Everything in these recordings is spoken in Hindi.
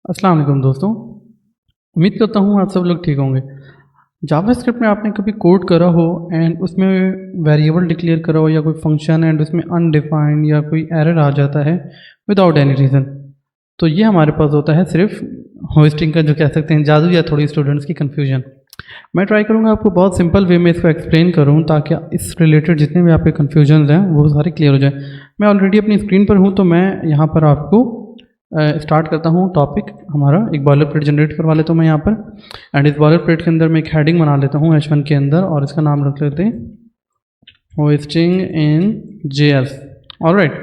अस्सलाम वालेकुम दोस्तों। उम्मीद करता हूँ आप सब लोग ठीक होंगे। जावास्क्रिप्ट में आपने कभी कोड करा हो एंड उसमें वेरिएबल डिक्लेयर करा हो या कोई फंक्शन एंड उसमें अनडिफाइंड या कोई एरर आ जाता है विदाउट एनी रीज़न, तो ये हमारे पास होता है सिर्फ होस्टिंग का जो कह सकते हैं जादू या थोड़ी स्टूडेंट्स की कन्फ्यूजन। मैं ट्राई करूँगा आपको बहुत सिंपल वे में इसको एक्सप्लेन करूँ ताकि इस रिलेटेड जितने भी आपके कन्फ्यूजन हैं वो सारे क्लियर हो जाए। मैं ऑलरेडी अपनी स्क्रीन पर हूँ तो मैं यहाँ पर आपको स्टार्ट करता हूँ टॉपिक हमारा। एक बॉयलर प्लेट जनरेट करवा लेता हूँ मैं यहाँ पर एंड इस बॉयलर प्लेट के अंदर मैं एक हेडिंग बना लेता हूँ H1 के अंदर और इसका नाम रख लेते हैं hosting in JS। Alright,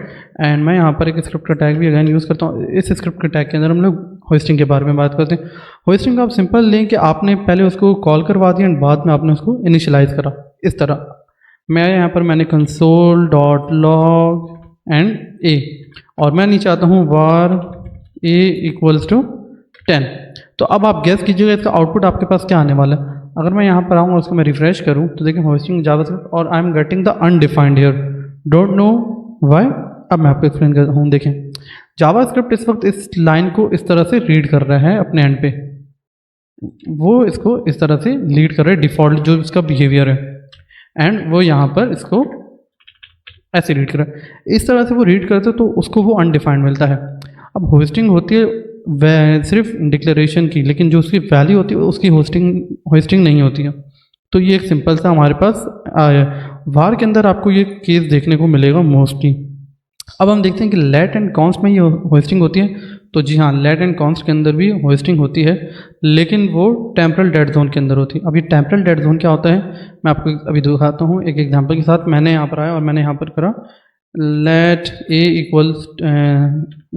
and मैं यहाँ पर एक स्क्रिप्ट का टैग भी अगेन यूज़ करता हूँ। इस स्क्रिप्ट के टैग के अंदर हम लोग होस्टिंग के बारे में बात करते हैं। होस्टिंग को आप सिंपल लें कि आपने पहले उसको कॉल करवा दिया एंड बाद में आपने उसको इनिशियलाइज करा। इस तरह मैं यहाँ पर मैंने कंसोल डॉट लॉग एंड ए और मैं नहीं चाहता हूँ var a इक्वल्स टू 10। तो अब आप गेस कीजिएगा इसका आउटपुट आपके पास क्या आने वाला है। अगर मैं यहाँ पर आऊँ और उसको मैं रिफ्रेश करूँ तो देखिए होस्टिंग जावास्क्रिप्ट और I am getting the undefined here, don't know why. अब मैं आपको एक्सप्लेन करता हूँ। देखें जावास्क्रिप्ट इस वक्त इस लाइन को इस तरह से रीड कर रहा है अपने एंड पे, वो इसको इस तरह से लीड कर रहा है डिफ़ॉल्ट जो इसका बिहेवियर है एंड वो यहाँ पर इसको ऐसे रीड कर रहा है। इस तरह से वो रीड करते तो उसको वो अनडिफाइंड मिलता है। अब होस्टिंग होती है सिर्फ डिक्लेरेशन की, लेकिन जो उसकी वैल्यू होती है उसकी होस्टिंग नहीं होती है। तो ये एक सिंपल सा हमारे पास आया। वार के अंदर आपको ये केस देखने को मिलेगा मोस्टली। अब हम देखते हैं कि लेट एंड कॉन्स्ट में ये होस्टिंग होती है। तो जी हाँ, लेट एंड कॉन्स्ट के अंदर भी होस्टिंग होती है, लेकिन वो टेम्परल डेड जोन के अंदर होती है। अब ये टेम्परल डेड जोन क्या होता है मैं आपको अभी दिखाता हूँ एक एग्जांपल के साथ। मैंने यहाँ पर आया और मैंने यहाँ पर करा let a equals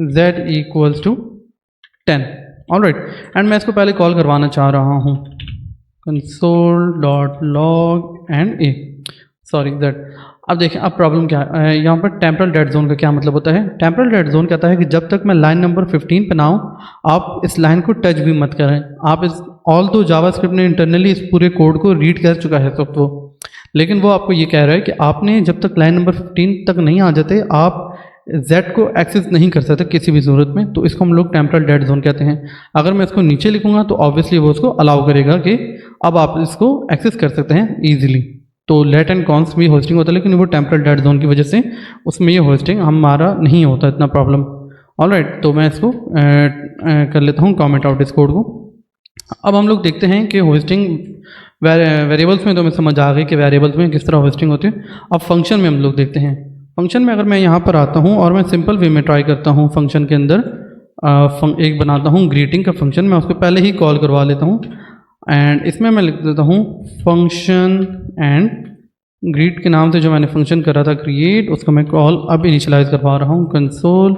z equals to 10। Alright, and मैं इसको पहले कॉल करवाना चाह रहा हूँ console dot log and a, sorry z। अब देखें अब प्रॉब्लम क्या है। यहाँ पर टेम्परल डेड जोन का क्या मतलब होता है। टेम्परल डेड जोन कहता है कि जब तक मैं लाइन नंबर 15 पे ना आऊँ आप इस लाइन को टच भी मत करें। आप इस ऑल तो जावास्क्रिप्ट ने इंटरनली इस पूरे कोड को रीड कर चुका है सब वो, लेकिन वो आपको ये कह रहा है कि आपने जब तक लाइन नंबर 15 तक नहीं आ जाते आप Z को एक्सेस नहीं कर सकते किसी भी सूरत में। तो इसको हम लोग टेम्परल डेड जोन कहते हैं। अगर मैं इसको नीचे लिखूंगा तो ऑब्वियसली वो उसको अलाउ करेगा कि अब आप इसको एक्सेस कर सकते हैं ईजिली। तो लेट एंड कॉन्स्ट भी होस्टिंग होता है, लेकिन वो टेम्परल डेड जोन की वजह से उसमें ये होस्टिंग हमारा नहीं होता इतना प्रॉब्लम। ऑलराइट, तो मैं इसको कर लेता हूँ कमेंट आउट इस कोड को। अब हम लोग देखते हैं कि होस्टिंग वेरिएबल्स में तो हमें समझ आ गई कि वेरिएबल्स में किस तरह होस्टिंग होती है। अब फंक्शन में हम लोग देखते हैं। फंक्शन में अगर मैं यहाँ पर आता हूँ और मैं सिंपल वे में ट्राई करता हूँ फंक्शन के अंदर एक बनाता हूँ ग्रीटिंग का फंक्शन। मैं उसको पहले ही कॉल करवा लेता हूँ एंड इसमें मैं लिख देता हूँ फंक्शन एंड ग्रीट के नाम से जो मैंने फंक्शन करा था क्रिएट, उसको मैं कॉल अब इनिशियलाइज करवा रहा हूँ कंसोल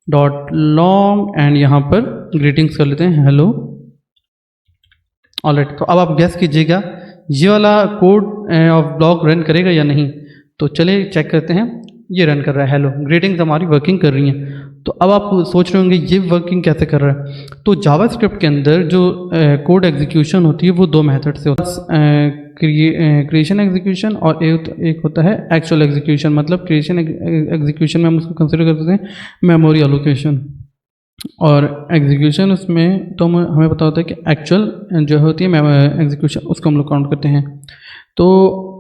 डॉट लॉग एंड यहाँ पर ग्रीटिंग्स कर लेते हैं हेलो। ऑलराइट, तो अब आप गैस कीजिएगा ये वाला कोड ऑफ ब्लॉक रन करेगा या नहीं। तो चलिए चेक करते हैं। ये रन कर रहा है हेलो, ग्रीटिंग्स हमारी वर्किंग कर रही हैं। तो अब आप सोच रहे होंगे ये वर्किंग कैसे कर रहा है। तो जावास्क्रिप्ट के अंदर जो कोड एग्जीक्यूशन होती है वो दो मेथड से होता है, क्रिएशन एग्जीक्यूशन और एक होता है एक्चुअल एग्जीक्यूशन। मतलब क्रिएशन एग्जीक्यूशन में हम उसको कंसिडर कर सकते हैं मेमोरी एलोकेशन, और एग्जीक्यूशन उसमें तो हमें पता होता है कि एक्चुअल जो होती है एग्जीक्यूशन उसको हम लोग काउंट करते हैं। तो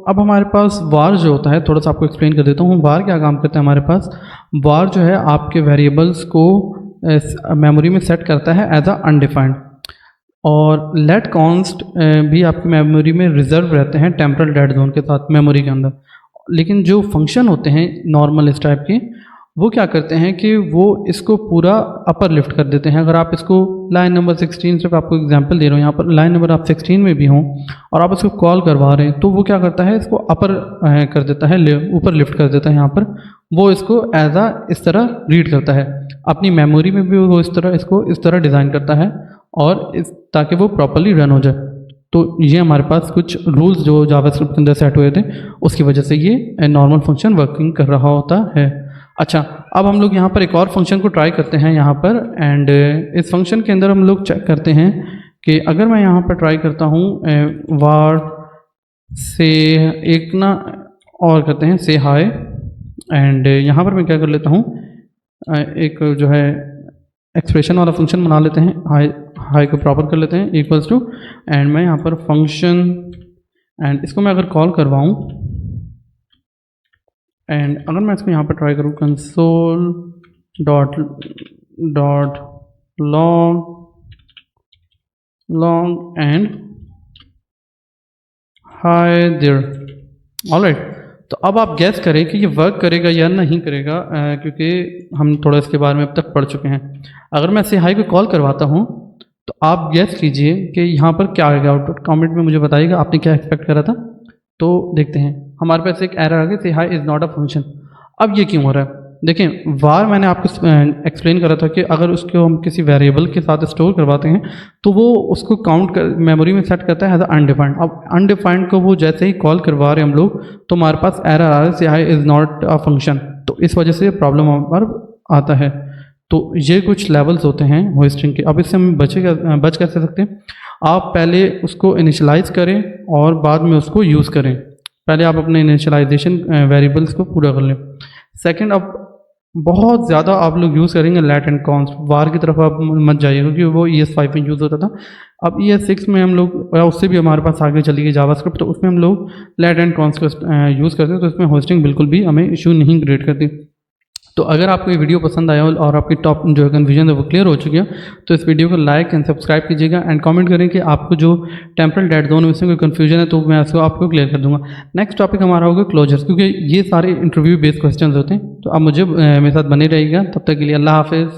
अब हमारे पास वार जो होता है, थोड़ा सा आपको एक्सप्लेन कर देता हूँ वार क्या काम करता है। हमारे पास वार जो है आपके वेरिएबल्स को मेमोरी में सेट करता है एज अ अनडिफाइंड, और लेट कॉन्स्ट भी आपकी मेमोरी में रिजर्व रहते हैं टेम्परल डेड जोन के साथ मेमोरी के अंदर। लेकिन जो फंक्शन होते हैं नॉर्मल इस टाइप के, वो क्या करते हैं कि वो इसको पूरा अपर लिफ्ट कर देते हैं। अगर आप इसको लाइन नंबर 16, सिर्फ आपको एग्जांपल दे रहा हूँ, यहाँ पर लाइन नंबर आप 16 में भी हों और आप इसको कॉल करवा रहे हैं तो वो क्या करता है इसको अपर कर देता है, ऊपर लिफ्ट कर देता है। यहाँ पर वो इसको एज आ इस तरह रीड करता है। अपनी मेमोरी में भी वो इसको इस तरह डिज़ाइन करता है और ताकि वो प्रॉपरली रन हो जाए। तो ये हमारे पास कुछ रूल्स जो जावास्क्रिप्ट के अंदर सेट हुए थे उसकी वजह से ये नॉर्मल फंक्शन वर्किंग कर रहा होता है। अच्छा, अब हम लोग यहाँ पर एक और फंक्शन को ट्राई करते हैं यहाँ पर, एंड इस फंक्शन के अंदर हम लोग चेक करते हैं कि अगर मैं यहाँ पर ट्राई करता हूँ वार से एक ना और करते हैं से हाय, एंड यहाँ पर मैं क्या कर लेता हूँ एक जो है एक्सप्रेशन वाला फंक्शन बना लेते हैं, हाई को प्रॉपर कर लेते हैं इक्वल्स टू, एंड मैं यहाँ पर फंक्शन, एंड इसको मैं अगर कॉल करवाऊँ एंड अगर मैं इसको यहाँ पर ट्राई करूँ console dot log and hi there, alright. तो अब आप गैस करें कि ये वर्क करेगा या नहीं करेगा, क्योंकि हम थोड़ा इसके बारे में अब तक पढ़ चुके हैं। अगर मैं इसे हाई को कॉल करवाता हूँ तो आप गैस कीजिए कि यहाँ पर क्या आएगा आउटपुट, कमेंट में मुझे बताइएगा आपने क्या एक्सपेक्ट करा था। तो देखते हैं, हमारे पास एक एरर आ गया, से high is not a function. अब ये क्यों हो रहा है? देखें, वार मैंने आपको एक्सप्लेन करा था कि अगर उसको हम किसी वेरिएबल के साथ स्टोर करवाते हैं तो वो उसको काउंट कर मेमोरी में सेट करता है एज अनडिफाइंड। अब अनडिफाइंड को वो जैसे ही कॉल करवा रहे हैं हम लोग तो हमारे पास एरर आ रहा है, से high is not a function. तो इस वजह से प्रॉब्लम हमारे पर आता है। तो ये कुछ लेवल्स होते हैं होस्टिंग के। अब इससे हम बच कैसे सकते हैं? आप पहले उसको इनिशियलाइज़ करें और बाद में उसको यूज़ करें। पहले आप अपने इनिशियलाइजेशन वेरिएबल्स को पूरा कर लें। सेकंड, अब बहुत ज़्यादा आप लोग यूज़ करेंगे लेट एंड कॉन्स्ट, वार की तरफ आप मत जाइए क्योंकि वो ES5 में यूज़ होता था। अब ES6 में हम लोग, या उससे भी हमारे पास आगे चली गई जावास्क्रिप्ट, तो उसमें हम लोग लेट एंड कॉन्स्ट को यूज़ करते हैं, तो इसमें होस्टिंग बिल्कुल भी हमें इशू नहीं क्रिएट करती। तो अगर आपको ये वीडियो पसंद आया हो और आपकी टॉप जो है कन्फ्यूजन है वो क्लियर हो चुकी है, तो इस वीडियो को लाइक एंड सब्सक्राइब कीजिएगा एंड कमेंट करें कि आपको जो टेम्परल डेड जोन में से कोई कन्फ्यूजन है तो मैं इसको आपको क्लियर कर दूंगा। नेक्स्ट टॉपिक हमारा होगा क्लोजर्स, क्योंकि ये सारे इंटरव्यू बेस्ड क्वेश्चंस होते हैं। तो आप मुझे मेरे साथ बने रहिएगा, तब तक के लिए अल्लाह हाफिज़।